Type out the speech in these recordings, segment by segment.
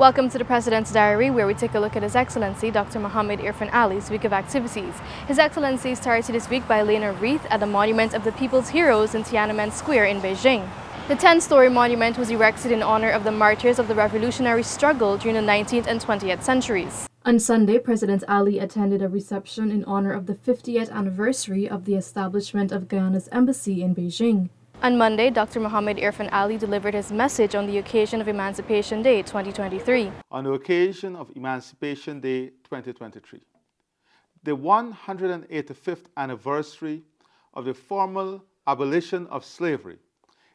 Welcome to the President's Diary, where we take a look at His Excellency Dr. Mohamed Irfaan Ali's week of activities. His Excellency started this week by laying a wreath at the Monument of the People's Heroes in Tiananmen Square in Beijing. The 10-story monument was erected in honor of the martyrs of the revolutionary struggle during the 19th and 20th centuries. On Sunday, President Ali attended a reception in honor of the 50th anniversary of the establishment of Guyana's embassy in Beijing. On Monday, Dr. Mohamed Irfaan Ali delivered his message on the occasion of Emancipation Day 2023. On the occasion of Emancipation Day 2023, the 185th anniversary of the formal abolition of slavery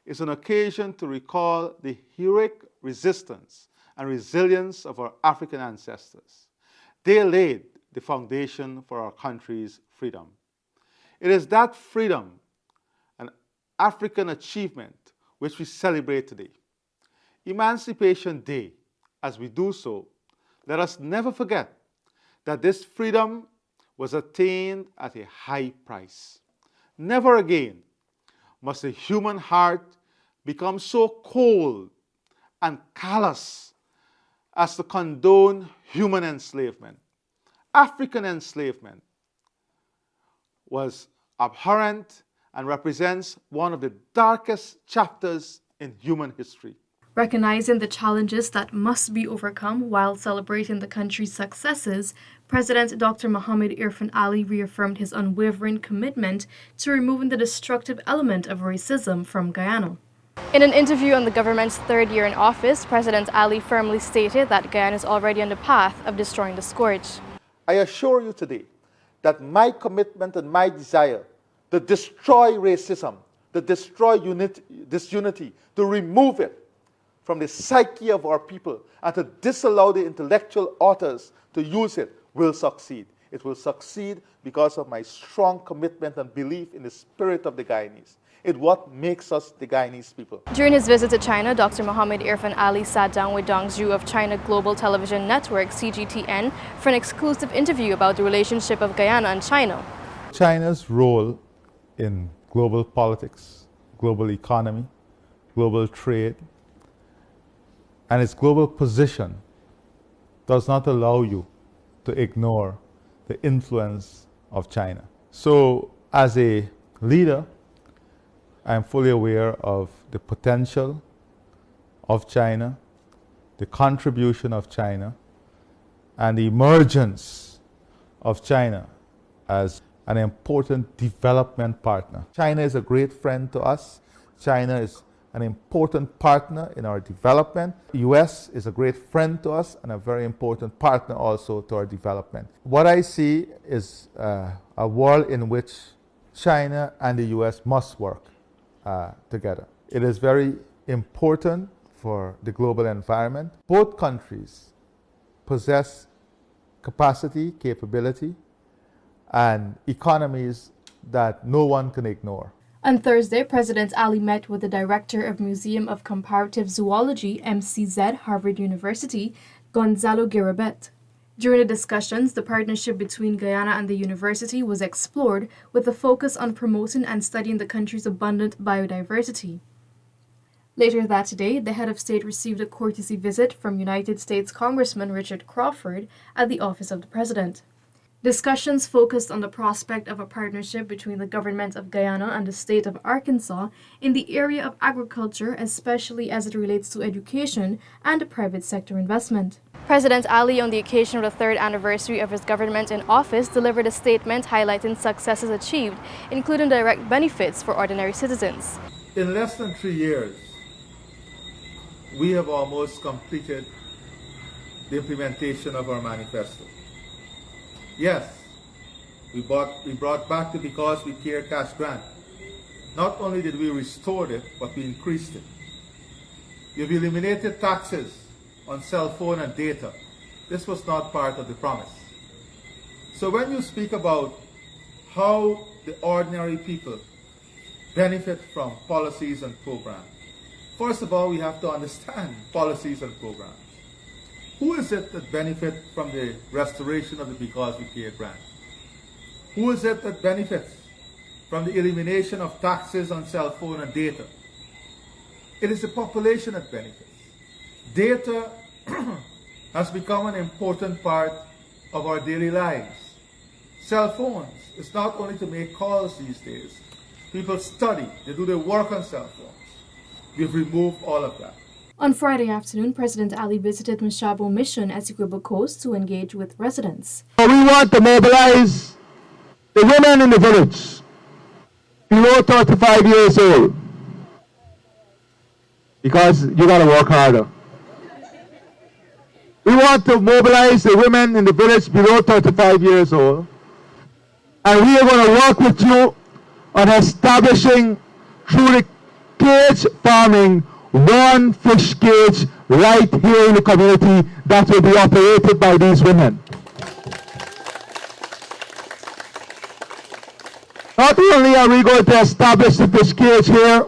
is an occasion to recall the heroic resistance and resilience of our African ancestors. They laid the foundation for our country's freedom. It is that freedom, an African achievement, which we celebrate today. Emancipation Day, as we do so, let us never forget that this freedom was attained at a high price. Never again must the human heart become so cold and callous as to condone human enslavement. African enslavement was abhorrent and represents one of the darkest chapters in human history. Recognizing the challenges that must be overcome while celebrating the country's successes, President Dr. Mohamed Irfaan Ali reaffirmed his unwavering commitment to removing the destructive element of racism from Guyana. In an interview on the government's third year in office, President Ali firmly stated that Guyana is already on the path of destroying the scourge. I assure you today that my commitment and my desire to destroy racism, to destroy disunity, to remove it from the psyche of our people, and to disallow the intellectual authors to use it will succeed. It will succeed because of my strong commitment and belief in the spirit of the Guyanese. It's what makes us the Guyanese people. During his visit to China, Dr. Mohamed Irfaan Ali sat down with Dong Zhu of China Global Television Network, CGTN, for an exclusive interview about the relationship of Guyana and China. China's role in global politics, global economy, global trade, and its global position does not allow you to ignore the influence of China. So, as a leader, I am fully aware of the potential of China, the contribution of China, and the emergence of China as an important development partner. China is a great friend to us. China is an important partner in our development. The US is a great friend to us and a very important partner also to our development. What I see is a world in which China and the US must work together. It is very important for the global environment. Both countries possess capacity, capability, and economies that no one can ignore. On Thursday, President Ali met with the director of Museum of Comparative Zoology, MCZ, Harvard University, Gonzalo Garabet. During the discussions, the partnership between Guyana and the university was explored with a focus on promoting and studying the country's abundant biodiversity. Later that day, the head of state received a courtesy visit from United States Congressman Richard Crawford at the office of the president. Discussions focused on the prospect of a partnership between the government of Guyana and the state of Arkansas in the area of agriculture, especially as it relates to education and private sector investment. President Ali, on the occasion of the third anniversary of his government in office, delivered a statement highlighting successes achieved, including direct benefits for ordinary citizens. In less than 3 years, we have almost completed the implementation of our manifesto. Yes, we brought back the Because We Care cash grant. Not only did we restore it, but we increased it. We've eliminated taxes on cell phone and data. This was not part of the promise. So when you speak about how the ordinary people benefit from policies and programs, first of all, we have to understand policies and programs. Who is it that benefits from the restoration of the Because We Care grant? Who is it that benefits from the elimination of taxes on cell phone and data? It is the population that benefits. Data has become an important part of our daily lives. Cell phones is not only to make calls these days. People study, they do their work on cell phones. We've removed all of that. On Friday afternoon, President Ali visited Mashabo Mission at Equatorial Coast to engage with residents. We want to mobilize the women in the village below 35 years old, because you got to work harder. We want to mobilize the women in the village below 35 years old, and we are going to work with you on establishing, through the cage farming, one fish cage right here in the community that will be operated by these women. Not only are we going to establish the fish cage here,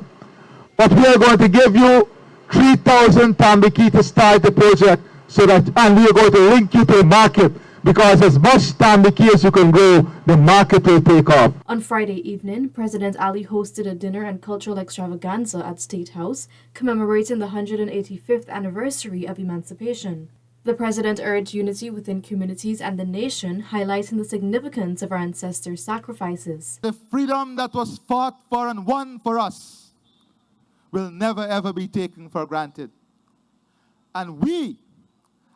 but we are going to give you 3,000 tambaki to start the project, so that, and we are going to link you to the market, because as much tambaki as you can grow, the market will take off. On Friday evening, President Ali hosted a dinner and cultural extravaganza at State House, commemorating the 185th anniversary of emancipation. The president urged unity within communities and the nation, highlighting the significance of our ancestors' sacrifices. The freedom that was fought for and won for us will never ever be taken for granted. And we,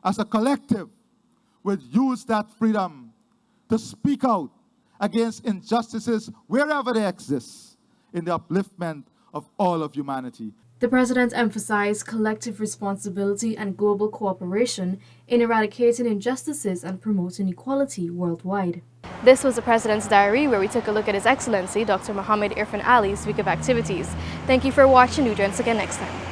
as a collective, will use that freedom to speak out against injustices wherever they exist, in the upliftment of all of humanity. The president emphasized collective responsibility and global cooperation in eradicating injustices and promoting equality worldwide. This was the President's Diary, where we took a look at His Excellency Dr. Muhammad Irfan Ali's week of activities. Thank you for watching. Do join us again next time.